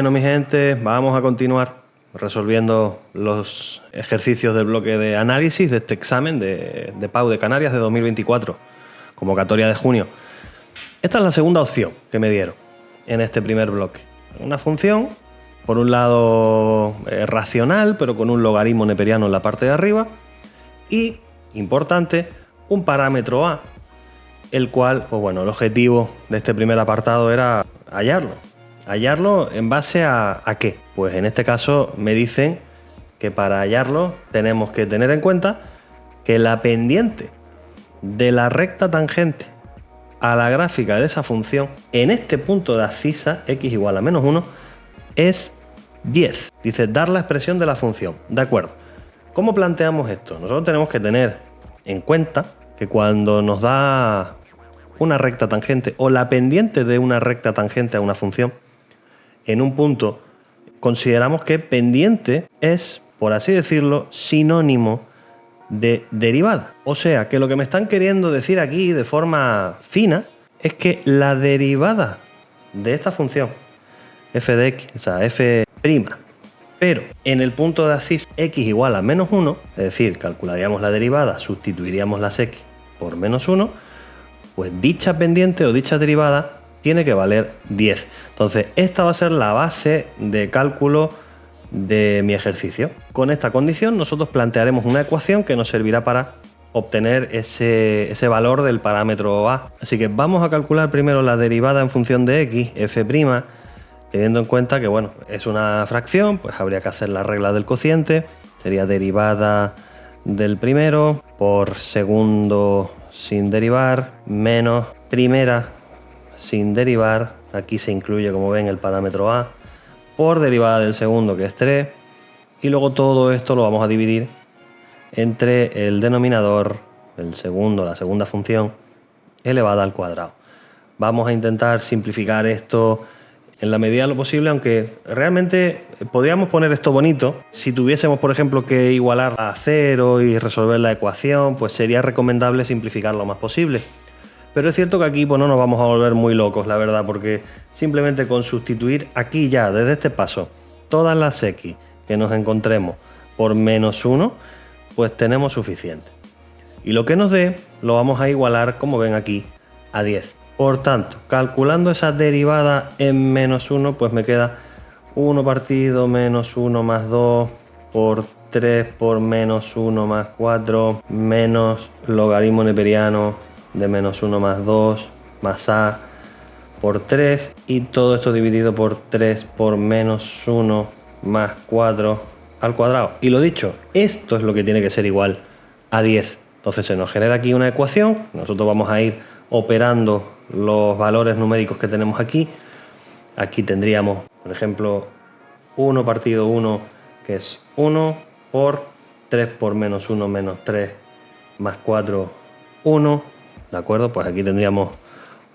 Bueno, mi gente, vamos a continuar resolviendo los ejercicios del bloque de análisis de este examen de PAU de Canarias de 2024, convocatoria de junio. Esta es la segunda opción que me dieron en este primer bloque. Una función, por un lado racional, pero con un logaritmo neperiano en la parte de arriba, y, importante, un parámetro a, el cual, pues bueno, el objetivo de este primer apartado era hallarlo en base a qué. Pues en este caso me dicen que para hallarlo tenemos que tener en cuenta que la pendiente de la recta tangente a la gráfica de esa función en este punto de abscisa x igual a menos 1 es 10. Dice dar la expresión de la función. De acuerdo. ¿Cómo planteamos esto? Nosotros tenemos que tener en cuenta que cuando nos da una recta tangente o la pendiente de una recta tangente a una función, en un punto consideramos que pendiente es, por así decirlo, sinónimo de derivada. O sea, que lo que me están queriendo decir aquí de forma fina es que la derivada de esta función, f de x, o sea, f', pero en el punto de abscisa x igual a menos 1, es decir, calcularíamos la derivada, sustituiríamos las x por menos 1, pues dicha pendiente o dicha derivada tiene que valer 10. Entonces, esta va a ser la base de cálculo de mi ejercicio. Con esta condición, nosotros plantearemos una ecuación que nos servirá para obtener ese valor del parámetro a. Así que vamos a calcular primero la derivada en función de x, f', teniendo en cuenta que, bueno, es una fracción, pues habría que hacer la regla del cociente. Sería derivada del primero por segundo sin derivar, menos primera sin derivar, aquí se incluye, como ven, el parámetro a, por derivada del segundo, que es 3, y luego todo esto lo vamos a dividir entre el denominador, el segundo, la segunda función, elevada al cuadrado. Vamos a intentar simplificar esto en la medida de lo posible, aunque realmente podríamos poner esto bonito. Si tuviésemos, por ejemplo, que igualar a 0 y resolver la ecuación, pues sería recomendable simplificar lo más posible. Pero es cierto que aquí pues no nos vamos a volver muy locos, la verdad, porque simplemente con sustituir aquí ya, desde este paso, todas las x que nos encontremos por menos 1, pues tenemos suficiente. Y lo que nos dé lo vamos a igualar, como ven aquí, a 10. Por tanto, calculando esa derivada en menos 1, pues me queda 1 partido menos 1 más 2 por 3 por menos 1 más 4 menos logaritmo neperiano de menos 1 más 2 más a por 3, y todo esto dividido por 3 por menos 1 más 4 al cuadrado. Y lo dicho, esto es lo que tiene que ser igual a 10. Entonces se nos genera aquí una ecuación. Nosotros vamos a ir operando los valores numéricos que tenemos aquí. Aquí tendríamos, por ejemplo, 1 partido 1, que es 1, por 3 por menos 1 menos 3 más 4, 1. ¿De acuerdo? Pues aquí tendríamos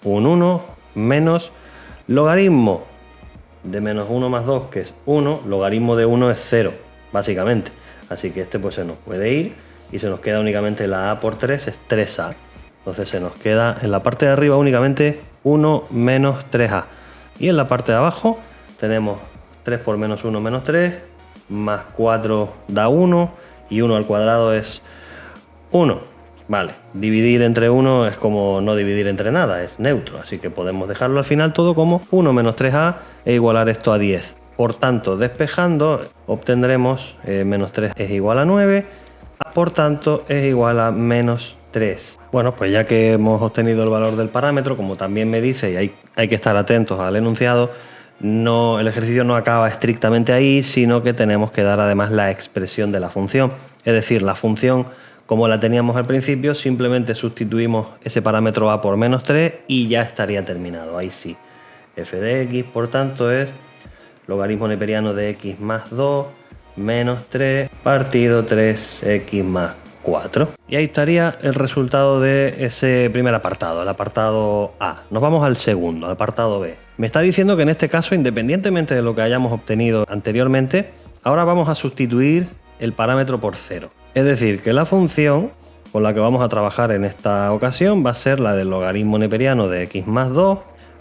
un 1 menos logaritmo de menos 1 más 2, que es 1. Logaritmo de 1 es 0, básicamente. Así que este pues se nos puede ir y se nos queda únicamente la a por 3, es 3a. Entonces se nos queda en la parte de arriba únicamente 1 menos 3a. Y en la parte de abajo tenemos 3 por menos 1 menos 3, más 4 da 1, y 1 al cuadrado es 1. Vale, dividir entre 1 es como no dividir entre nada, es neutro. Así que podemos dejarlo al final todo como 1 menos 3a e igualar esto a 10. Por tanto, despejando, obtendremos menos 3 es igual a 9, por tanto es igual a menos 3. Bueno, pues ya que hemos obtenido el valor del parámetro, como también me dice, y hay que estar atentos al enunciado, el ejercicio no acaba estrictamente ahí, sino que tenemos que dar además la expresión de la función. Es decir, la función, como la teníamos al principio, simplemente sustituimos ese parámetro a por menos 3 y ya estaría terminado. Ahí sí, f de x, por tanto, es logaritmo neperiano de x más 2 menos 3 partido 3x más 4. Y ahí estaría el resultado de ese primer apartado, el apartado A. Nos vamos al segundo, al apartado B. Me está diciendo que en este caso, independientemente de lo que hayamos obtenido anteriormente, ahora vamos a sustituir el parámetro por 0. Es decir, que la función con la que vamos a trabajar en esta ocasión va a ser la del logaritmo neperiano de x más 2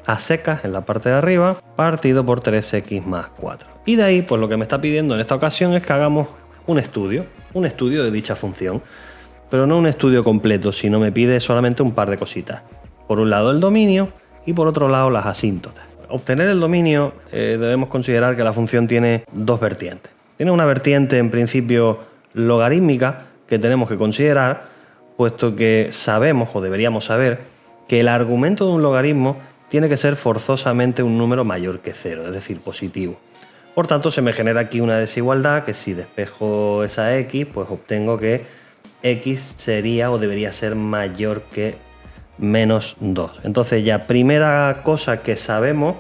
a secas en la parte de arriba, partido por 3x más 4. Y de ahí, pues lo que me está pidiendo en esta ocasión es que hagamos un estudio de dicha función. Pero no un estudio completo, sino me pide solamente un par de cositas. Por un lado el dominio y por otro lado las asíntotas. Obtener el dominio debemos considerar que la función tiene dos vertientes. Tiene una vertiente en principio logarítmica que tenemos que considerar, puesto que sabemos o deberíamos saber que el argumento de un logaritmo tiene que ser forzosamente un número mayor que 0, es decir, positivo. Por tanto, se me genera aquí una desigualdad que si despejo esa x, pues obtengo que x sería o debería ser mayor que menos 2. Entonces ya primera cosa que sabemos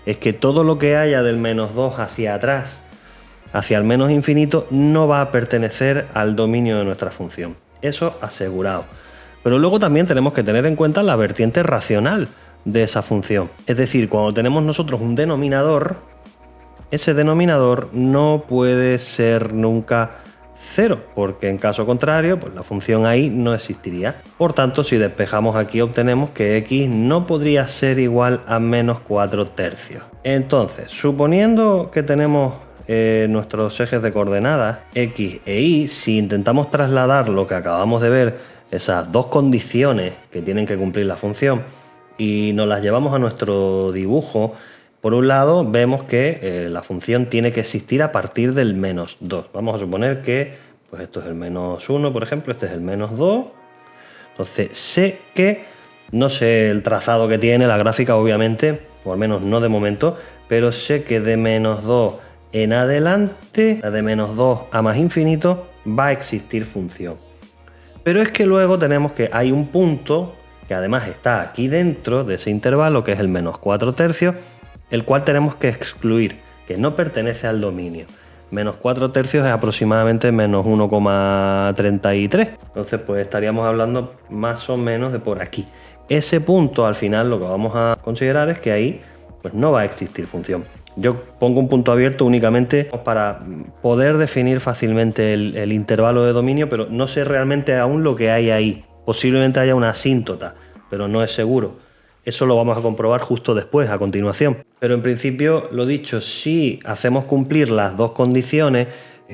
es que todo lo que haya del menos 2 hacia atrás, hacia el menos infinito, no va a pertenecer al dominio de nuestra función. Eso asegurado. Pero luego también tenemos que tener en cuenta la vertiente racional de esa función. Es decir, cuando tenemos nosotros un denominador, ese denominador no puede ser nunca 0, porque en caso contrario, pues la función ahí no existiría. Por tanto, si despejamos aquí, obtenemos que x no podría ser igual a menos 4 tercios. Entonces, suponiendo que tenemos nuestros ejes de coordenadas x e y, si intentamos trasladar lo que acabamos de ver, esas dos condiciones que tienen que cumplir la función, y nos las llevamos a nuestro dibujo, por un lado vemos que la función tiene que existir a partir del menos 2. Vamos a suponer que pues esto es el menos 1, por ejemplo, este es el menos 2. Entonces sé que, no sé el trazado que tiene la gráfica obviamente, o al menos no de momento, pero sé que de menos 2 en adelante, de menos 2 a más infinito, va a existir función. Pero es que luego tenemos que hay un punto que además está aquí dentro de ese intervalo, que es el menos 4 tercios, el cual tenemos que excluir, que no pertenece al dominio. Menos 4 tercios es aproximadamente menos 1,33. Entonces pues estaríamos hablando más o menos de por aquí. Ese punto al final lo que vamos a considerar es que ahí pues no va a existir función. Yo pongo un punto abierto únicamente para poder definir fácilmente el intervalo de dominio, pero no sé realmente aún lo que hay ahí. Posiblemente haya una asíntota, pero no es seguro. Eso lo vamos a comprobar justo después, a continuación. Pero en principio, lo dicho, si hacemos cumplir las dos condiciones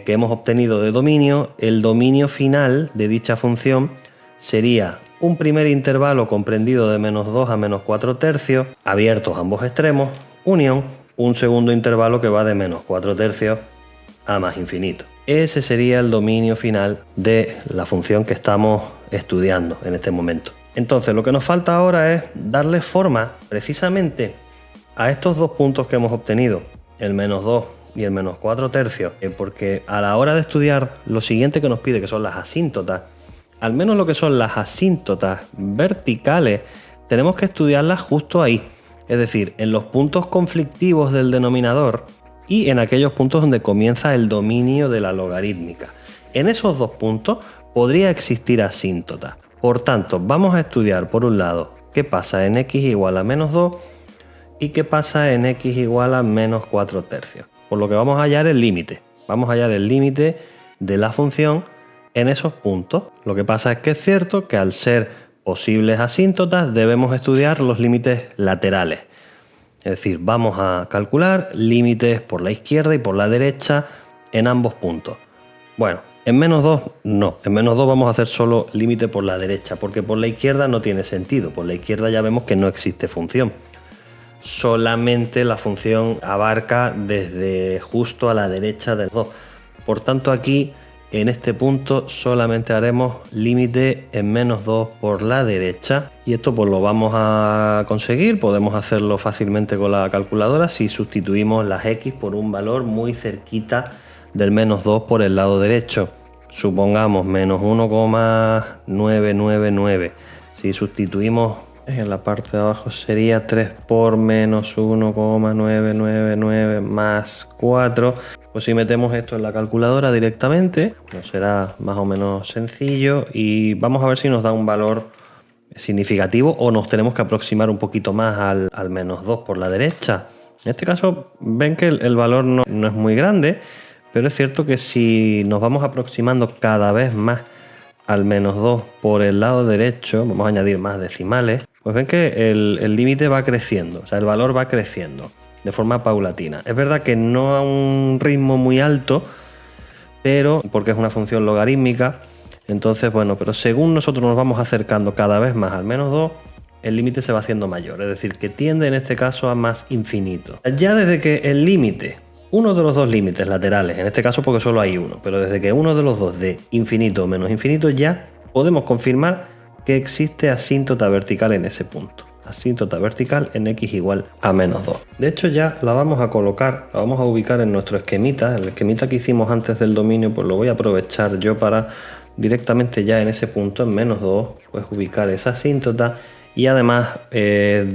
que hemos obtenido de dominio, el dominio final de dicha función sería un primer intervalo comprendido de menos 2 a menos 4 tercios, abiertos ambos extremos, unión, un segundo intervalo que va de menos 4 tercios a más infinito. Ese sería el dominio final de la función que estamos estudiando en este momento. Entonces lo que nos falta ahora es darle forma precisamente a estos dos puntos que hemos obtenido, el menos 2 y el menos 4 tercios, porque a la hora de estudiar lo siguiente que nos pide, que son las asíntotas, al menos lo que son las asíntotas verticales, tenemos que estudiarlas justo ahí, es decir, en los puntos conflictivos del denominador y en aquellos puntos donde comienza el dominio de la logarítmica. En esos dos puntos podría existir asíntota. Por tanto, vamos a estudiar por un lado qué pasa en x igual a menos 2 y qué pasa en x igual a menos 4 tercios. Por lo que vamos a hallar el límite. Vamos a hallar el límite de la función en esos puntos. Lo que pasa es que es cierto que al ser posibles asíntotas debemos estudiar los límites laterales. Es decir, vamos a calcular límites por la izquierda y por la derecha en ambos puntos. Bueno, en menos 2 no, en menos 2 vamos a hacer solo límite por la derecha, porque por la izquierda no tiene sentido, por la izquierda ya vemos que no existe función. Solamente la función abarca desde justo a la derecha del 2. Por tanto aquí, en este punto, solamente haremos límite en menos 2 por la derecha. Y esto pues lo vamos a conseguir, podemos hacerlo fácilmente con la calculadora si sustituimos las x por un valor muy cerquita del menos 2 por el lado derecho. Supongamos menos 1,999. Si sustituimos en la parte de abajo sería 3 por menos 1,999 más 4. Pues si metemos esto en la calculadora directamente, nos será más o menos sencillo y vamos a ver si nos da un valor significativo o nos tenemos que aproximar un poquito más al menos 2 por la derecha. En este caso ven que el valor no es muy grande, pero es cierto que si nos vamos aproximando cada vez más al menos 2 por el lado derecho, vamos a añadir más decimales, pues ven que el límite va creciendo, o sea, el valor va creciendo de forma paulatina. Es verdad que no a un ritmo muy alto, pero porque es una función logarítmica, entonces, bueno, pero según nosotros nos vamos acercando cada vez más al -2, el límite se va haciendo mayor, es decir, que tiende en este caso a más infinito. Ya desde que el límite, uno de los dos límites laterales, en este caso porque solo hay uno, pero desde que uno de los dos de infinito o menos infinito, ya podemos confirmar que existe asíntota vertical en ese punto. Asíntota vertical en x igual a -2. De hecho, ya la vamos a colocar, la vamos a ubicar en nuestro esquemita. El esquemita que hicimos antes del dominio, pues lo voy a aprovechar yo para directamente ya en ese punto, en -2, pues ubicar esa asíntota y además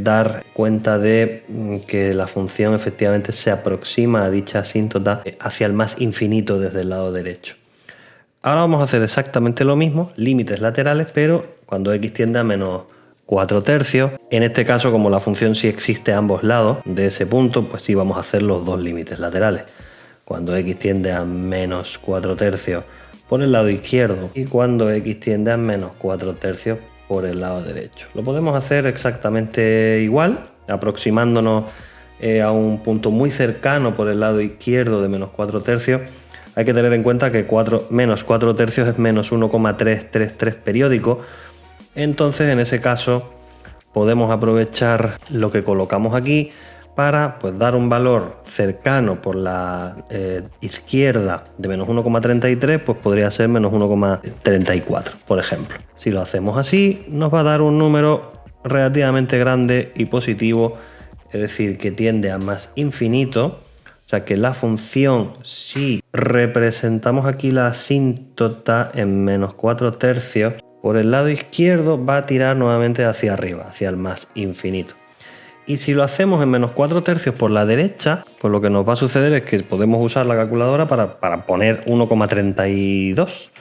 dar cuenta de que la función efectivamente se aproxima a dicha asíntota hacia el más infinito desde el lado derecho. Ahora vamos a hacer exactamente lo mismo, límites laterales, pero cuando x tiende a -4/3. En este caso, como la función sí existe a ambos lados de ese punto, pues sí vamos a hacer los dos límites laterales. Cuando x tiende a -4/3 por el lado izquierdo y cuando x tiende a -4/3 por el lado derecho. Lo podemos hacer exactamente igual, aproximándonos a un punto muy cercano por el lado izquierdo de -4/3. Hay que tener en cuenta que -4/3 es -1,333 periódico. Entonces, en ese caso, podemos aprovechar lo que colocamos aquí para pues, dar un valor cercano por la izquierda de -1,33, pues podría ser -1,34, por ejemplo. Si lo hacemos así, nos va a dar un número relativamente grande y positivo, es decir, que tiende a más infinito. O sea que la función, si representamos aquí la asíntota en -4/3, por el lado izquierdo va a tirar nuevamente hacia arriba, hacia el más infinito. Y si lo hacemos en -4/3 por la derecha, pues lo que nos va a suceder es que podemos usar la calculadora para poner 1,32.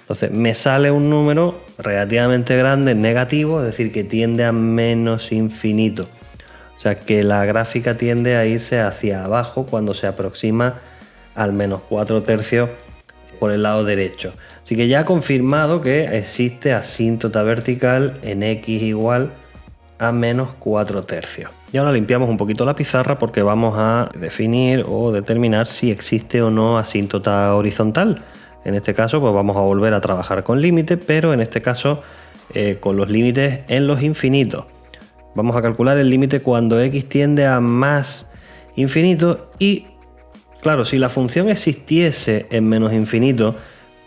Entonces me sale un número relativamente grande, negativo, es decir, que tiende a menos infinito. O sea que la gráfica tiende a irse hacia abajo cuando se aproxima al -4/3 por el lado derecho. Así que ya ha confirmado que existe asíntota vertical en x igual a -4/3. Y ahora limpiamos un poquito la pizarra porque vamos a definir o determinar si existe o no asíntota horizontal. En este caso pues vamos a volver a trabajar con límites, pero en este caso con los límites en los infinitos. Vamos a calcular el límite cuando x tiende a más infinito y, claro, si la función existiese en menos infinito,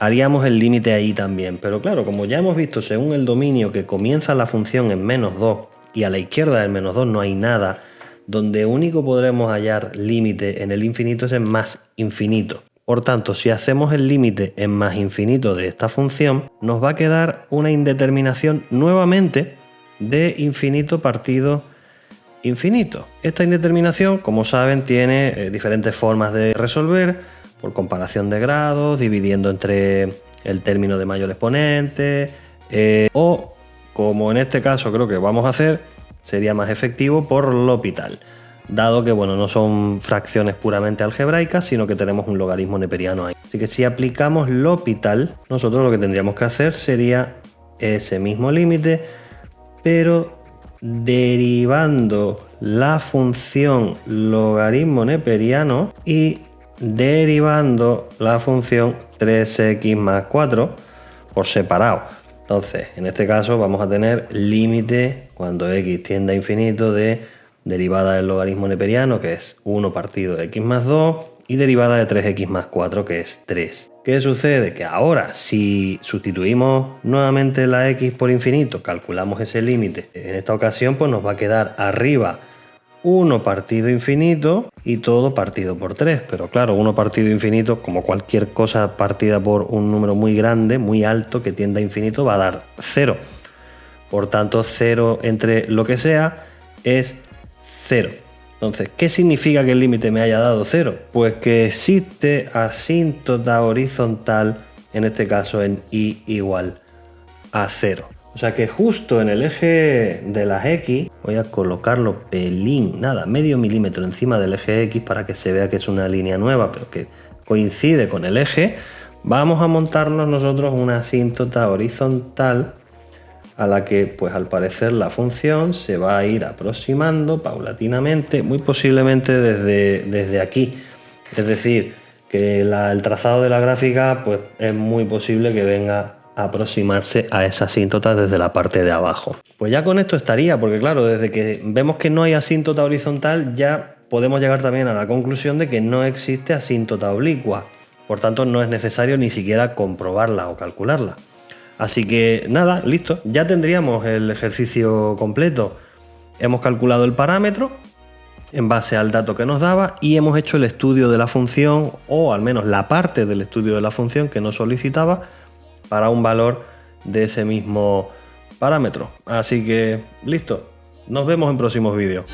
haríamos el límite ahí también. Pero claro, como ya hemos visto según el dominio que comienza la función en -2 y a la izquierda del -2 no hay nada, donde único podremos hallar límite en el infinito es en más infinito. Por tanto, si hacemos el límite en más infinito de esta función, nos va a quedar una indeterminación nuevamente de infinito partido infinito. Esta indeterminación, como saben, tiene diferentes formas de resolver, por comparación de grados, dividiendo entre el término de mayor exponente, o como en este caso creo que vamos a hacer, sería más efectivo por L'Hopital, dado que bueno, no son fracciones puramente algebraicas, sino que tenemos un logaritmo neperiano ahí. Así que si aplicamos L'Hopital, nosotros lo que tendríamos que hacer sería ese mismo límite, pero derivando la función logaritmo neperiano y derivando la función 3x más 4 por separado. Entonces, en este caso vamos a tener límite cuando x tiende a infinito de derivada del logaritmo neperiano, que es 1 partido de x más 2, y derivada de 3x más 4, que es 3. ¿Qué sucede? Que ahora, si sustituimos nuevamente la x por infinito, calculamos ese límite, en esta ocasión pues nos va a quedar arriba 1 partido infinito y todo partido por 3. Pero claro, 1 partido infinito, como cualquier cosa partida por un número muy grande, muy alto, que tienda a infinito, va a dar 0. Por tanto, 0 entre lo que sea es 0. Entonces, ¿qué significa que el límite me haya dado 0? Pues que existe asíntota horizontal, en este caso en y igual a 0. O sea que justo en el eje de las x, voy a colocarlo pelín, nada, medio milímetro encima del eje x para que se vea que es una línea nueva, pero que coincide con el eje, vamos a montarnos nosotros una asíntota horizontal a la que pues al parecer la función se va a ir aproximando paulatinamente, muy posiblemente desde aquí. Es decir, que el trazado de la gráfica pues es muy posible que venga a aproximarse a esa asíntota desde la parte de abajo. Pues ya con esto estaría, porque claro, desde que vemos que no hay asíntota horizontal ya podemos llegar también a la conclusión de que no existe asíntota oblicua. Por tanto, no es necesario ni siquiera comprobarla o calcularla. Así que nada, listo, ya tendríamos el ejercicio completo. Hemos calculado el parámetro en base al dato que nos daba y hemos hecho el estudio de la función, o al menos la parte del estudio de la función que nos solicitaba para un valor de ese mismo parámetro. Así que listo, nos vemos en próximos vídeos.